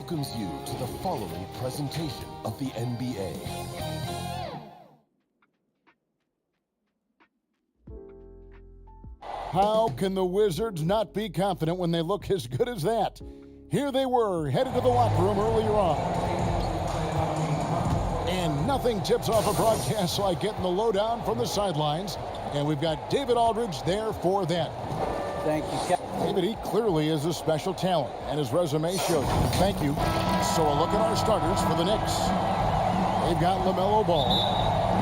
welcomes you to the following presentation of the NBA. How can the Wizards not be confident when they look as good as that? Here they were, headed to the locker room earlier on. And nothing tips off a broadcast like getting the lowdown from the sidelines. And we've got David Aldridge there for that. Thank you, Captain. David, he clearly is a special talent, and his resume shows it. Thank you. So a look at our starters for the Knicks. They've got LaMelo Ball.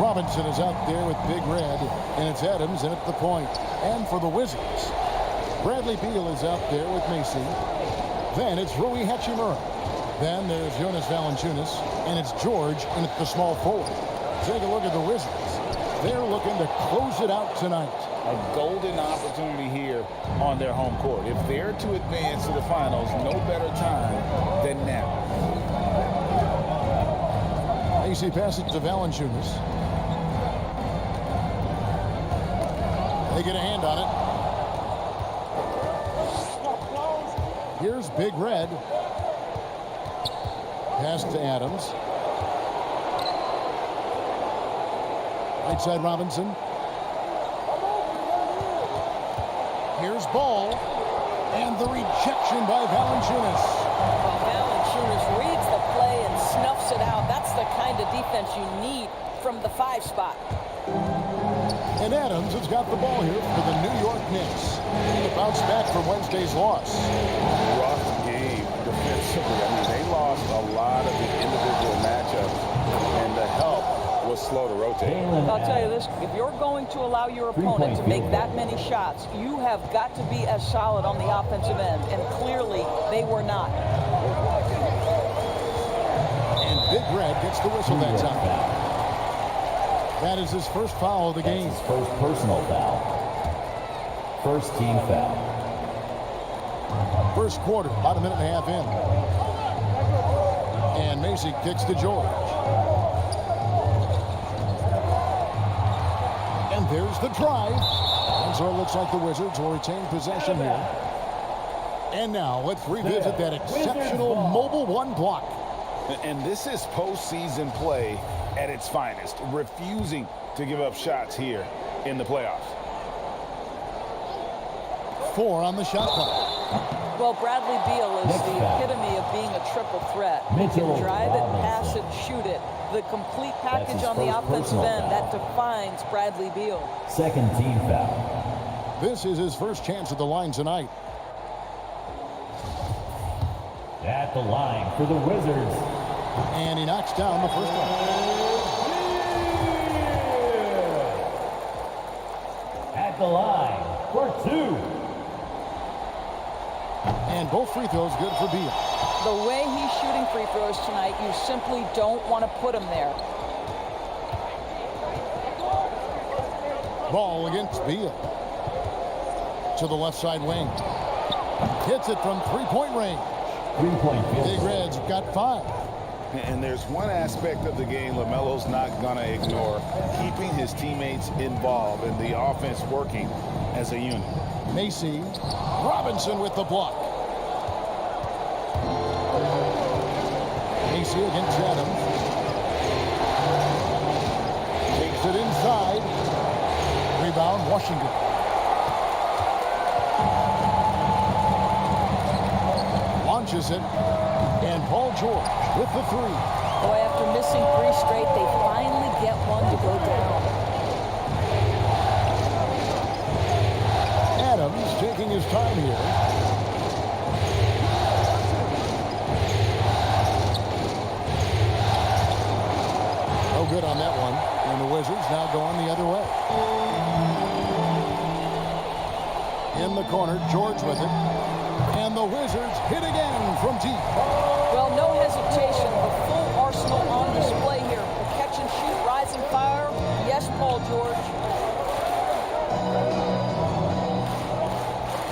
Robinson is out there with Big Red, and it's Adams in at the point. And for the Wizards, Bradley Beal is out there with Macy. Then it's Rui Hachimura. Then there's Jonas Valanciunas, and it's George in at the small forward. Take a look at the Wizards. They're looking to close it out tonight. A golden opportunity here on their home court. If they're to advance to the finals, no better time than now. Macy passes to Valanciunas. They get a hand on it. Here's Big Red. Pass to Adams. Right side Robinson. Here's Ball. And the rejection by Valanciunas. Valanciunas reads the play and snuffs it out. That's the kind of defense you need from the 5 spot. And Adams has got the ball here for the New York Knicks. The bounce back from Wednesday's loss. Rough game defensively. I mean, they lost a lot of the individual matchups, and the help was slow to rotate. I'll tell you this, if you're going to allow your opponent to make that many shots, you have got to be as solid on the offensive end, and clearly they were not. And Big Red gets the whistle that time. That is his first foul of the game. His first personal foul. First team foul. First quarter, about a minute and a half in. And Macy kicks to George. And there's the drive. And so it looks like the Wizards will retain possession here. And now let's revisit that exceptional mobile one block. And this is postseason play at its finest, refusing to give up shots here in the playoffs. 4 on the shot clock. Well, Bradley Beal is the epitome of being a triple threat. He can drive it, pass it, shoot it. The complete package on the offensive end, that defines Bradley Beal. Second team foul. This is his first chance at the line tonight. At the line for the Wizards. And he knocks down the first one. At the line for 2. And both free throws good for Beal. The way he's shooting free throws tonight, you simply don't want to put him there. Ball against Beal. To the left side wing. Hits it from three-point range. Three-point field. Big Red's got 5. And there's one aspect of the game LaMelo's not going to ignore, keeping his teammates involved and the offense working as a unit. Macy. Robinson with the block. Macy against Adams. Takes it inside. Rebound, Washington. Launches it. And Paul George with the 3. Boy, after missing 3 straight, they finally get one to go down. Adams taking his time here. No good on that one. And the Wizards now going the other way. In the corner, George with it. And the Wizards hit again from deep. Well, no hesitation. The full arsenal on display here. The catch and shoot, rise and fire. Yes, Paul George.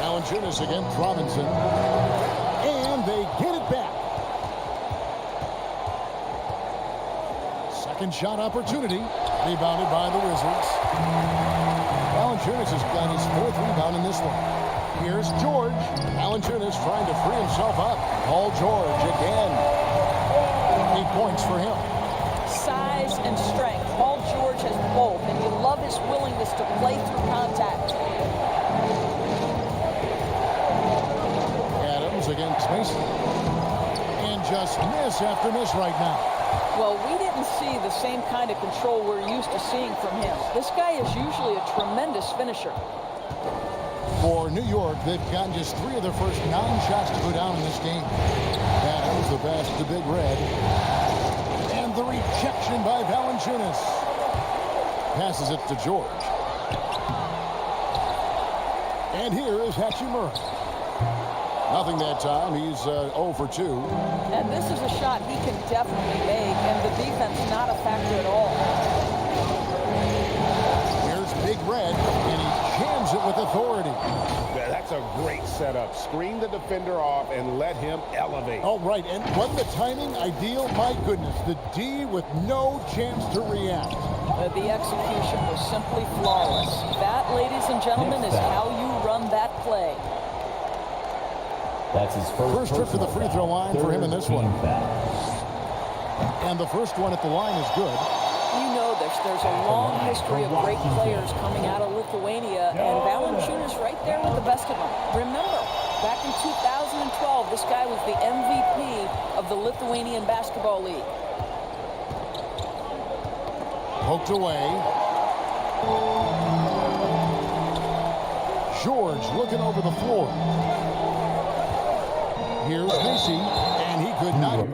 Valanciunas against Robinson. And they get it back. Second shot opportunity. Rebounded by the Wizards. Valanciunas has got his 4th rebound in this one. Here's George. Valanciunas trying to free himself up. Paul George again. 8 points for him. Size and strength. Paul George has both, and you love his willingness to play through contact. Adams against Mason. And just miss after miss right now. Well, we didn't see the same kind of control we're used to seeing from him. This guy is usually a tremendous finisher. For New York, they've gotten just 3 of their first 9 shots to go down in this game. Adams the pass to Big Red. And the rejection by Valanciunas. Passes it to George. And here is Hachimura. Nothing that time. He's 0 for 2. And this is a shot he can definitely make, and the defense not a factor at all. Here's Big Red, and he jams it with authority. Yeah, that's a great setup. Screen the defender off and let him elevate. Oh, right, and wasn't the timing ideal? My goodness, the D with no chance to react. The execution was simply flawless. That, ladies and gentlemen, is how you run that play. That's his First trip to the free throw line for him in this one. And the first one at the line is good. You know there's a long history of great players coming out of Lithuania, and Valanciunas right there with the best of them. Remember, back in 2012, this guy was the MVP of the Lithuanian Basketball League. Poked away. George looking over the floor. Here's Macy, and he could not.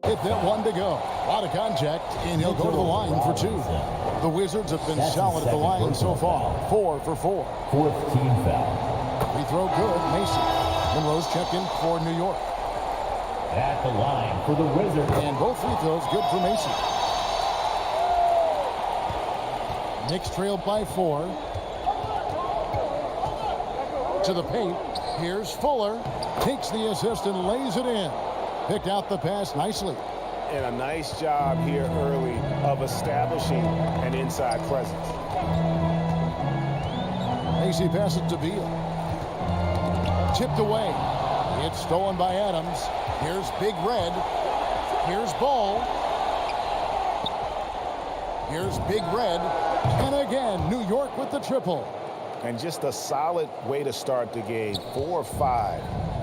Hit that one to go. A lot of contact, and he'll go to the line for 2. The Wizards have been solid at the line so far. 4 for 4. 4th team foul. Free throw good, Macy. Monroe's checked in for New York. At the line for the Wizards. And both free throws good for Macy. Knicks trailed by 4. To the paint. Here's Fuller. Takes the assist and lays it in. Picked out the pass nicely. And a nice job here early of establishing an inside presence. Macy passes to Beal. Tipped away. It's stolen by Adams. Here's Big Red. Here's Ball. Here's Big Red. And again, New York with the triple. And just a solid way to start the game. 4-5.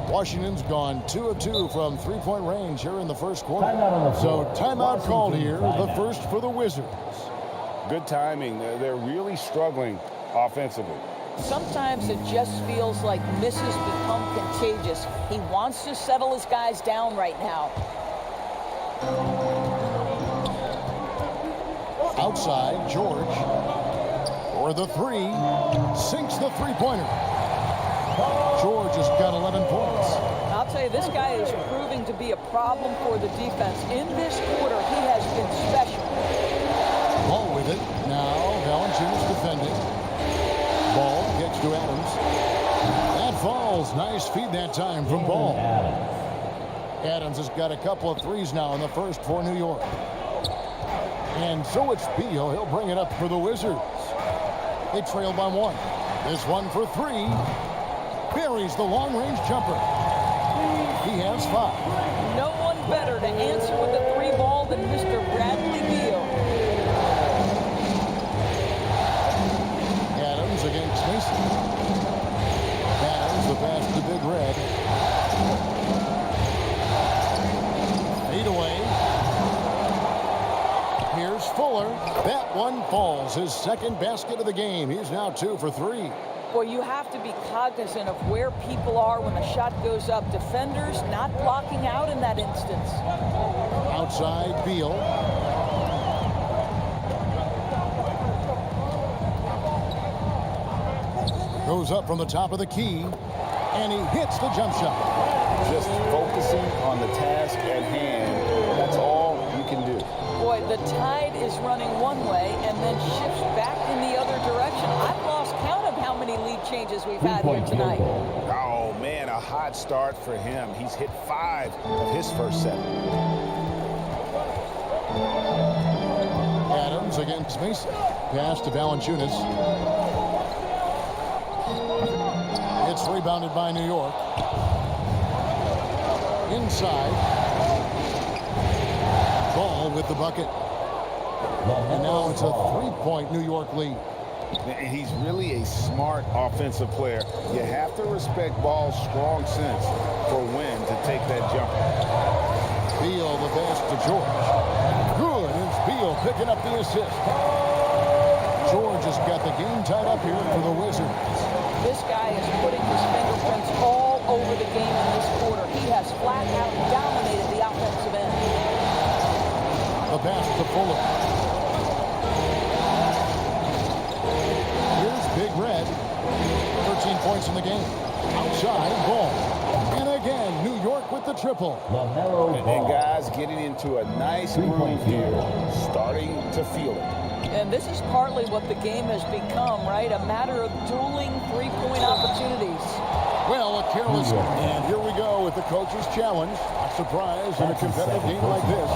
Washington's gone 2 of 2 from 3-point range here in the first quarter. Timeout on the floor. So timeout called here, the Timeout. first for the Wizards. Good timing. They're really struggling offensively. Sometimes it just feels like misses become contagious. He wants to settle his guys down right now. Outside, George. For the 3. Sinks the three-pointer. George has got 11 points. I'll tell you, this guy is proving to be a problem for the defense. In this quarter, he has been special. Ball with it. Now, Valanciunas defending. Ball gets to Adams. That falls. Nice feed that time from Ball. Adams has got a couple of threes now in the first for New York. And so it's Beal. He'll bring it up for the Wizards. They trail by 1. This one for 3. Buries the long-range jumper. He has 5. No one better to answer with a 3 ball than Mr. Bradley Beal. Adams against Mason. Adams the pass to Big Red. Fade away. Here's Fuller. That one falls. His second basket of the game. He's now 2 for 3. Boy, you have to be cognizant of where people are when a shot goes up. Defenders not blocking out in that instance. Outside, Beal. Goes up from the top of the key, and he hits the jump shot. Just focusing on the task at hand. That's all you can do. Boy, the tide is running one way and then shifts back in the other direction. I've lost count of how many lead changes we've had here tonight. Oh, man, a hot start for him. He's hit 5 of his first 7. Adams against Mason. Pass to Valanciunas. It's rebounded by New York. Inside. Ball with the bucket. And now it's a 3-point New York lead. And he's really a smart offensive player. You have to respect Ball's strong sense for when to take that jumper. Beal the pass to George. Good. It's Beal picking up the assist. George has got the game tied up here for the Wizards. This guy is putting his fingerprints all over the game in this quarter. He has flat out dominated the offensive end. The pass to Fuller. Here's Big Red. 13 points in the game. Outside Ball. And again, New York with the triple. And guys getting into a nice groove here, starting to feel it. And this is partly what the game has become, right? A matter of dueling three-point opportunities. Well, a careless. And here we go with the coach's challenge. A surprise in a competitive game like this.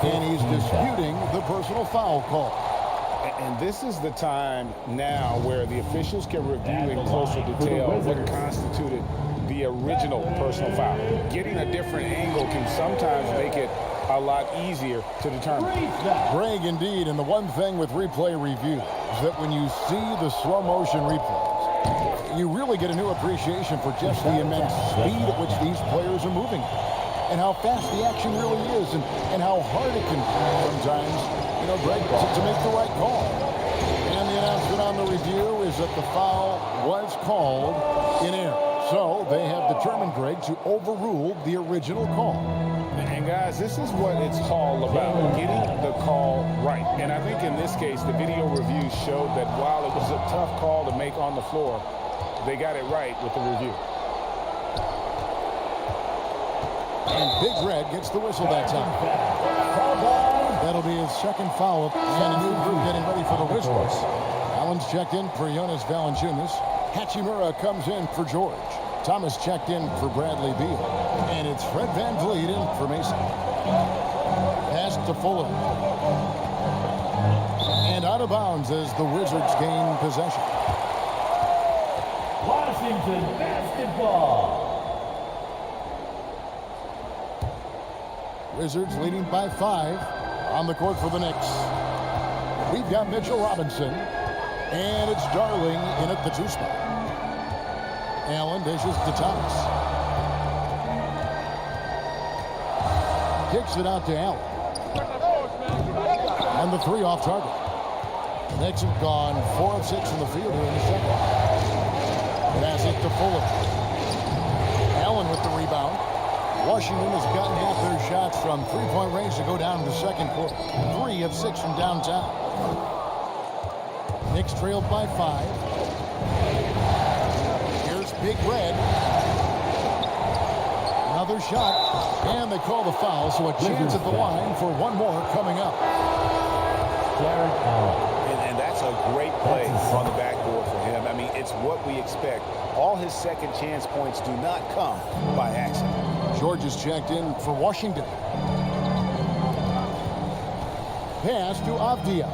And he's disputing the personal foul call. And this is the time now where the officials can review in closer detail what constituted the original personal foul. Getting a different angle can sometimes make it a lot easier to determine. Greg, indeed, and the one thing with replay review is that when you see the slow motion replays, you really get a new appreciation for just the immense speed at which these players are moving and how fast the action really is and how hard it can sometimes, Greg, to make the right call. And the announcement on the review is that the foul was called in error. So they have determined, Greg, to overrule the original call. And guys, this is what it's all about, getting the call right. And I think in this case, the video review showed that while it was a tough call to make on the floor, they got it right with the review. And Big Red gets the whistle that time. That'll be his second foul, and a new group getting ready for the Wizards. Allen's checked in for Jonas Valanciunas. Hachimura comes in for George. Thomas checked in for Bradley Beal. And it's Fred VanVleet in for Mason. Pass to Fuller. And out of bounds as the Wizards gain possession. Washington basketball. Wizards leading by 5 on the court for the Knicks. We've got Mitchell Robinson. And it's Darling in at the 2 spot. Allen dishes to Thomas. Kicks it out to Allen. And the 3 off target. The Knicks have gone 4 of 6 from the field here in the second. Pass it to Fuller. Allen with the rebound. Washington has gotten half their shots from 3-point range to go down in the second quarter. 3 of 6 from downtown. Knicks trailed by 5. Here's Big Red. Another shot. And they call the foul, so a chance at the line for one more coming up. And that's a great play on the backboard for him. I mean, it's what we expect. All his second chance points do not come by accident. George is checked in for Washington. Pass to Avdia.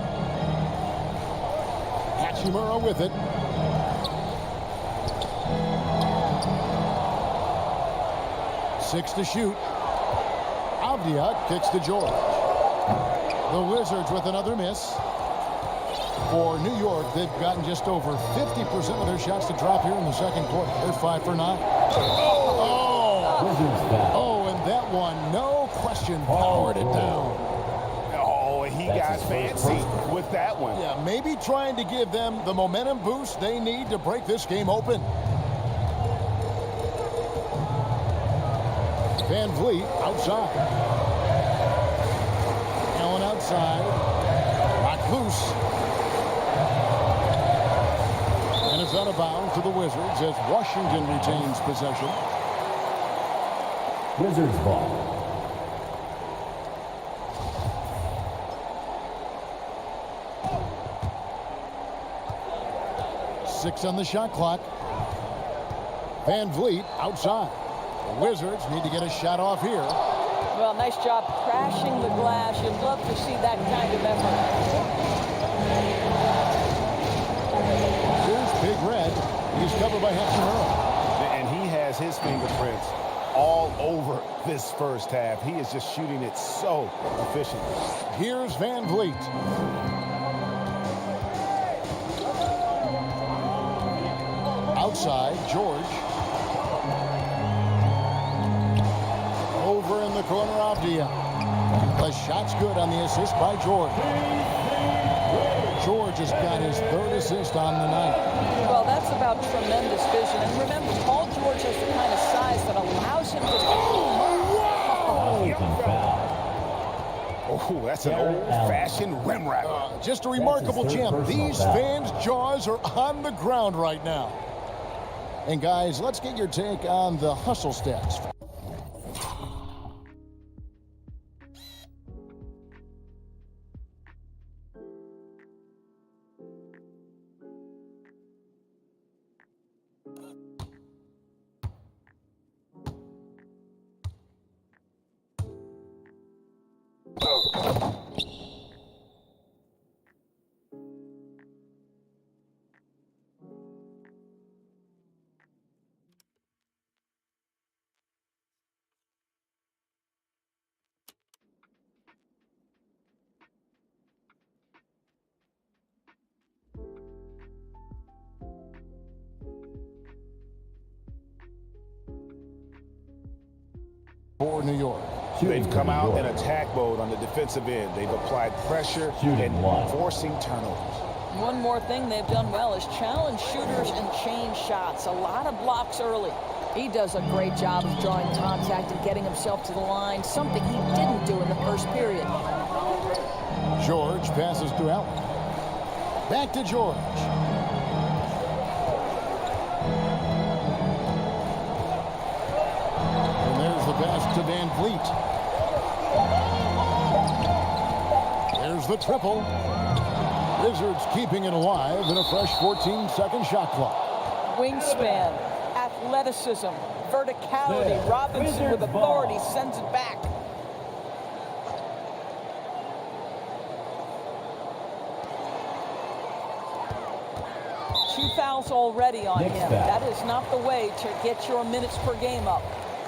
Hachimura with it. Six to shoot. Avdia kicks to George. The Wizards with another miss. For New York, they've gotten just over 50% of their shots to drop here in the second quarter. They're 5 for 9. Oh, and that one, no question, powered it down. Oh, he got fancy with that one. Yeah, maybe trying to give them the momentum boost they need to break this game open. VanVleet outside. Allen outside. Locked loose. And it's out of bounds to the Wizards as Washington retains possession. Wizards ball. Six on the shot clock. Van Vliet outside. The Wizards need to get a shot off here. Well, nice job crashing the glass. You'd love to see that kind of effort. Here's Big Red. He's covered by Angelo. And he has his fingerprints all over this first half. He is just shooting it so efficiently. Here's Van Vliet. Outside, George. Over in the corner, Avdia. The shot's good on the assist by George. George has got his third assist on the night. Well, that's about tremendous vision. And remember, Paul George has the kind of size that allows him to... Oh, that's an old-fashioned rim wrapper. Just a remarkable jump. These fans' jaws are on the ground right now. And guys, let's get your take on the hustle stats. For New York. They've come out in attack mode on the defensive end. They've applied pressure and forcing turnovers. One more thing they've done well is challenge shooters and change shots. A lot of blocks early. He does a great job of drawing contact and getting himself to the line, something he didn't do in the first period. George passes to Allen. Back to George. And there's the pass to Van Vliet. There's the triple. Wizards keeping it alive in a fresh 14-second shot clock. Wingspan, athleticism, verticality. Robinson with authority sends it back. Two fouls already on him. That is not the way to get your minutes per game up.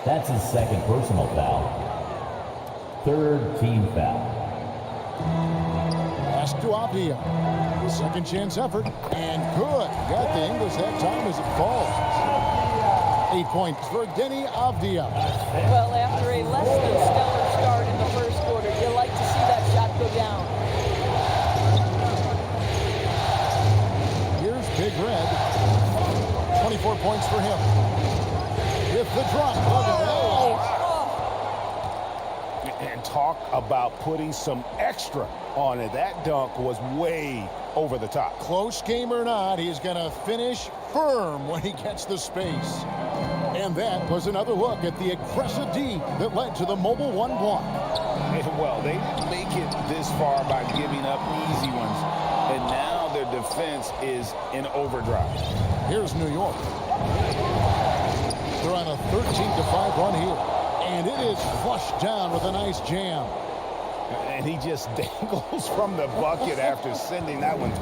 That's his second personal foul. Third team foul. Pass to Avdia. Second chance effort. And good. Got the English that time as it falls. 8 points for Denny Avdia. Well, after a less than stellar start in the first quarter, you like to see that shot go down. Here's Big Red. 24 points for him. With the drop. Look at that. And talk about putting some extra on it. That dunk was way over the top. Close game or not, he's going to finish firm when he gets the space. And that was another look at the aggressive D that led to the mobile 1 block. Well, they didn't make it this far by giving up easy ones. And now their defense is in overdrive. Here's New York. They're on a 13-5 run here. And it is flushed down with a nice jam. And he just dangles from the bucket after sending that one